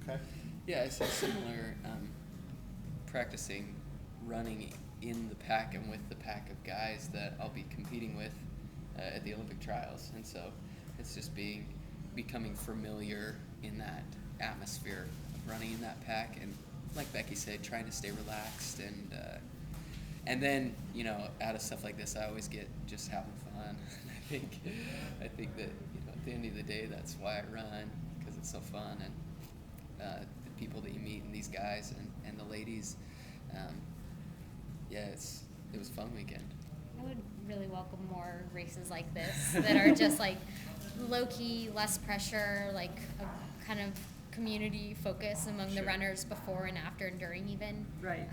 Okay. Yeah, it's a similar practicing running in the pack and with the pack of guys that I'll be competing with at the Olympic trials, and so it's just becoming familiar in that atmosphere of running in that pack, and like Becky said, trying to stay relaxed, and then out of stuff like this, I always get just having fun. I think that at the end of the day, that's why I run, because it's so fun, and the people that you meet and these guys and the ladies. It was a fun weekend. I would really welcome more races like this that are just like low-key, less pressure, like a kind of community focus among the runners before and after and during even. Right.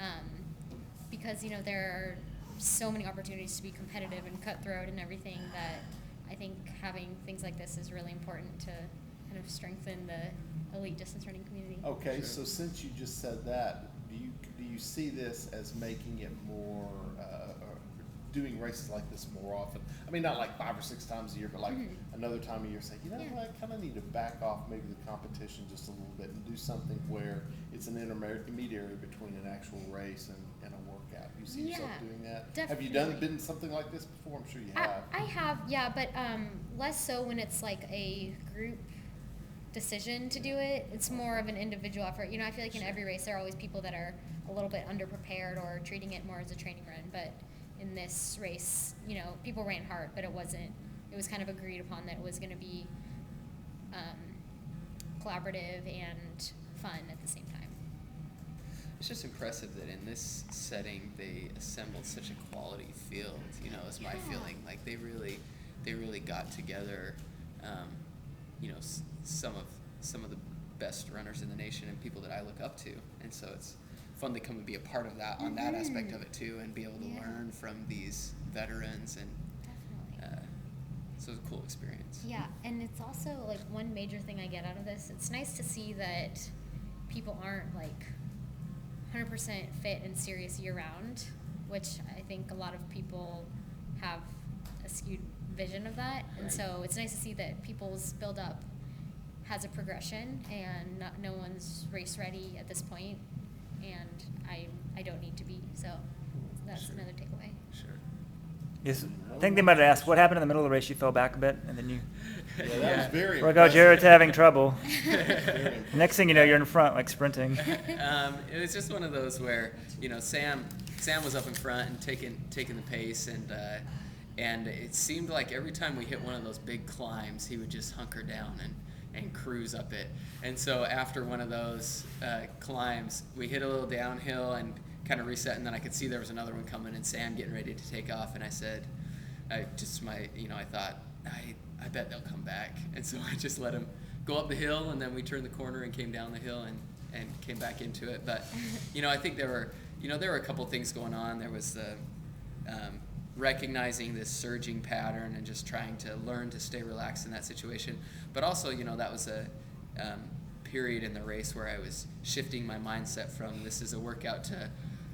Because, there are so many opportunities to be competitive and cutthroat and everything that I think having things like this is really important to kind of strengthen the elite distance running community. Okay, so since you just said that, do you see this as making it more, or doing races like this more often? I mean, not like 5 or 6 times a year, but like another time a year, say, I kind of need to back off maybe the competition just a little bit and do something where it's an intermediary between an actual race and a workout. You see yourself doing that? Definitely. Have you been something like this before? I'm sure you have. I have, yeah, but less so when it's like a group decision to do it. It's more of an individual effort. I feel like in every race there are always people that are a little bit underprepared or treating it more as a training run, but in this race, people ran hard, but it was kind of agreed upon that it was going to be collaborative and fun at the same time. It's just impressive that in this setting they assembled such a quality field. Is my feeling. Like they really got together. Some of the best runners in the nation and people that I look up to, and so it's fun to come and be a part of that on that aspect of it too, and be able to learn from these veterans, and so it's a cool experience. Yeah, and it's also like one major thing I get out of this. It's nice to see that people aren't like 100% fit and serious year round, which I think a lot of people have a skewed vision of that, and so it's nice to see that people's build up has a progression, and no one's race ready at this point, and I don't need to be, so that's another takeaway. Sure. Yes, I think they might have asked what happened in the middle of the race. You fell back a bit, and then you. Yeah, that was very Well, go, Jared's having trouble. Very Next thing you know, you're in front, like sprinting. It was just one of those where Sam was up in front and taking the pace, and it seemed like every time we hit one of those big climbs, he would just hunker down and cruise up it. And so after one of those climbs, we hit a little downhill and kind of reset, and then I could see there was another one coming, and Sam getting ready to take off, and I said, I thought, I bet they'll come back. And so I just let him go up the hill, and then we turned the corner and came down the hill and came back into it. But, I think there were a couple things going on. There was the recognizing this surging pattern and just trying to learn to stay relaxed in that situation. But also, that was a period in the race where I was shifting my mindset from this is a workout to,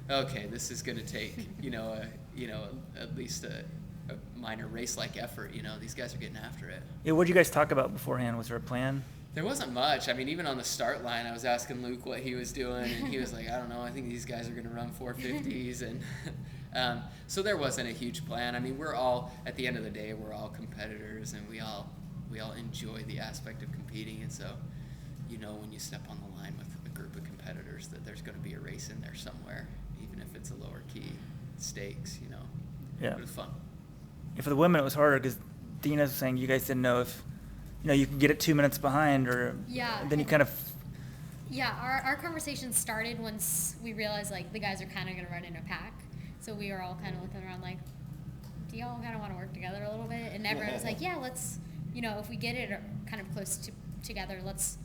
okay, this is going to take, at least a minor race-like effort. These guys are getting after it. Yeah, what did you guys talk about beforehand? Was there a plan? There wasn't much. I mean, even on the start line, I was asking Luke what he was doing, and he was like, I don't know, I think these guys are going to run 450s. And so there wasn't a huge plan. I mean, we're all, at the end of the day, we're all competitors, and we all enjoy the aspect of competing. And so, when you step on the line with a group of competitors, that there's going to be a race in there somewhere, even if it's a lower key stakes, Yeah. It was fun. Yeah, for the women, it was harder because Dina was saying you guys didn't know if, you could get it 2 minutes behind, or then you kind of. Yeah, our conversation started once we realized like the guys are kind of going to run in a pack, so we were all kind of looking around like, do y'all kind of want to work together a little bit? And everyone was like, yeah, let's, if we get it kind of close together, let's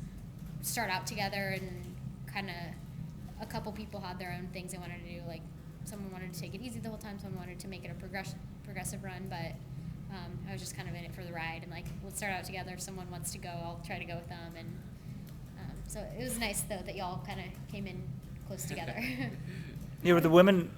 start out together. And kind of a couple people had their own things they wanted to do, like someone wanted to take it easy the whole time, someone wanted to make it a progressive run, but I was just kind of in it for the ride, and like, let's start out together. If someone wants to go, I'll try to go with them. And so it was nice though that y'all kind of came in close together. Yeah, with the women,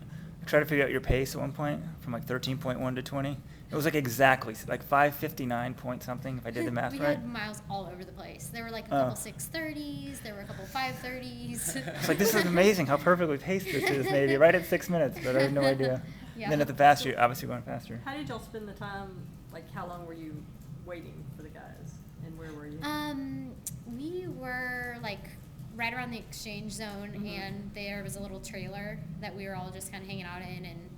try to figure out your pace at one point from like 13.1 to 20. It was like exactly like 5:59 point something if I did the math we right. had miles all over the place. There were like a couple 6:30s. There were a couple 5:30s. It's like, this is amazing how perfectly paced this is, maybe right at 6 minutes, but I had no idea. Yeah. Then at the faster, you're obviously going faster. How did y'all spend the time? Like, how long were you waiting for the guys, and where were you? We were like right around the exchange zone, and there was a little trailer that we were all just kind of hanging out in, and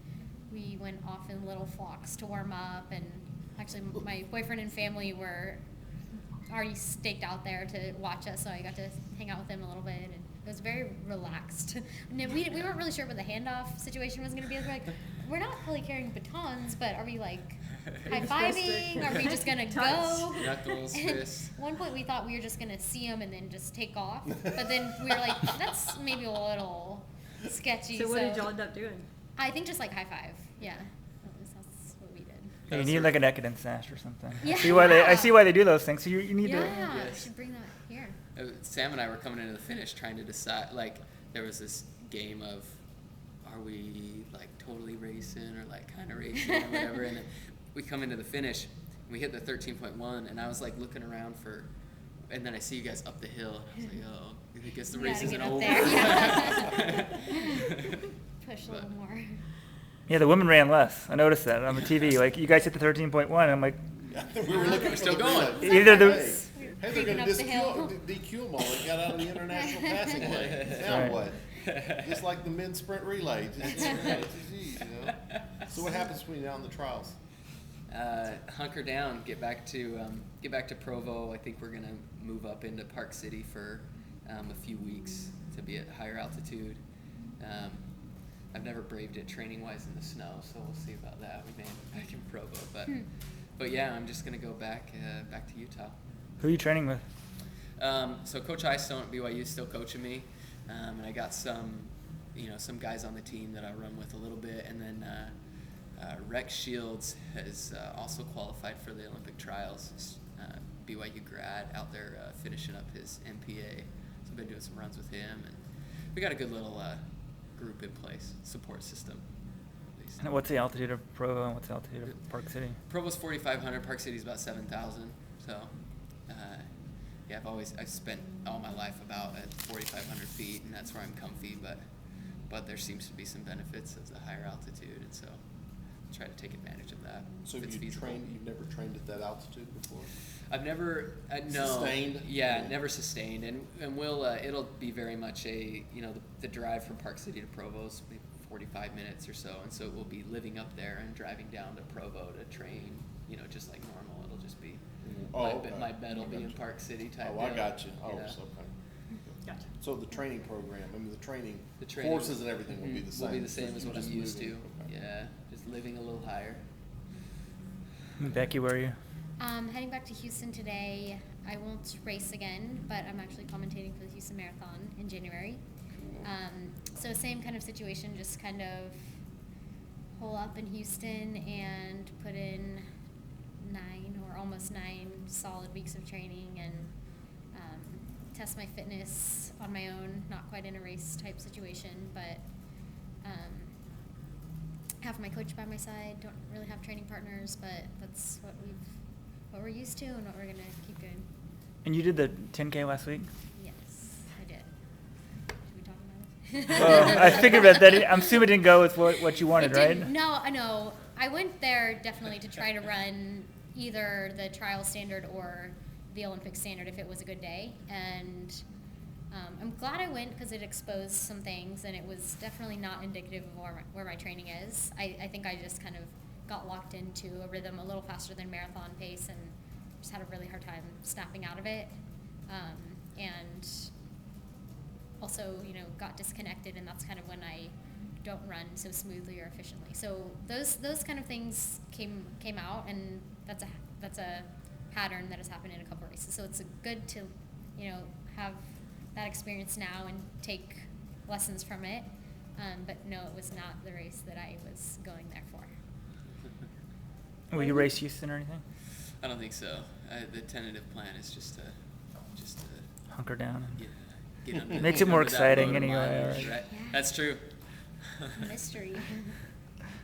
we went off in little flocks to warm up. And actually, my boyfriend and family were already staked out there to watch us, so I got to hang out with them a little bit, and it was very relaxed. And we weren't really sure what the handoff situation was going to be. Like, we're not really carrying batons, but are we like high-fiving? Are we just going to go? Knuckles, And fists. at one point we thought we were just going to see them and then just take off, but then we were like, that's maybe a little sketchy. So what did y'all end up doing? I think just like high-five, yeah. That's what we did. Yeah, you need like a decadent sash or something. Yeah. I see why they do those things. So you need to. Yeah, we Yes. should bring that here. Sam and I were coming into the finish trying to decide, like, there was this game of, are we, like, totally racing or, like, kind of racing or whatever, and then we come into the finish, and we hit the 13.1, and I was, like, looking around for, and then I see you guys up the hill, and I was like, oh, I guess the We race gotta isn't get up over. there, yeah. Push a little more. Yeah, the women ran less. I noticed that on the TV. Like, you guys hit the 13.1, and I'm like, We were looking We're for still the going. relay. Either the- Hey, they're Creeping gonna up the hill. DQ them all. They got out of the international passing lane. Now Right. what? Just like the men's sprint relay. You know? So what happens between now and the trials? Hunker down, get back to Provo. I think we're gonna move up into Park City for a few weeks to be at higher altitude. I've never braved it training wise in the snow, so we'll see about that. We may end up back in Provo, but yeah, I'm just gonna go back to Utah. who are you training with? So Coach Eystone at BYU is still coaching me, and I got some guys on the team that I run with a little bit, and then Rex Shields has also qualified for the Olympic trials. BYU grad out there finishing up his MPA. So I've been doing some runs with him, and we got a good little group in place, support system. At least. And what's the altitude of Provo and what's the altitude of Park City? Provo's 4,500, Park City's about 7,000. So, yeah, I've spent all my life about at 4,500 feet, and that's where I'm comfy. But there seems to be some benefits of the higher altitude, and so I'll try to take advantage of that. So if it's feasible. you've never trained at that altitude before? I've never no Sustained? Yeah, never sustained, and we'll it'll be very much a the drive from Park City to Provo's maybe 45 minutes or so, and so we'll be living up there and driving down to Provo to train, just like normal. It'll just be my bed will be in Park City type. Oh, I deal. got you. Oh, Yeah. so okay. Gotcha. So the training program, the training training courses and everything will be the same. Will be the same as You're what I'm just used to. moving. Okay. Yeah, just living a little higher. Becky, where are you? Heading back to Houston today. I won't race again, but I'm actually commentating for the Houston Marathon in January. So same kind of situation, just kind of hole up in Houston and put in 9 or almost 9 solid weeks of training and test my fitness on my own, not quite in a race type situation, but have my coach by my side. Don't really have training partners, but that's what we're used to and what we're gonna keep doing. And you did the 10K last week? Yes, I did. Should we talk about it? Well, I figured that. I'm assuming it didn't go with what you wanted, It right? didn't- No, I know. I went there definitely to try to run either the trial standard or the Olympic standard if it was a good day. And I'm glad I went because it exposed some things, and it was definitely not indicative of where my training is. I think I just kind of got locked into a rhythm a little faster than marathon pace and just had a really hard time snapping out of it. And also, got disconnected, and that's kind of when I don't run so smoothly or efficiently. So those kind of things came out, and that's a pattern that has happened in a couple races. So it's good to have that experience now and take lessons from it. But no, it was not the race that I was going there for. Will you race Houston or anything? I don't think so. The tentative plan is just to Hunker down. get under, Makes get it more under that exciting load of anyway, mileage, right? right? Yeah. That's true. Mystery.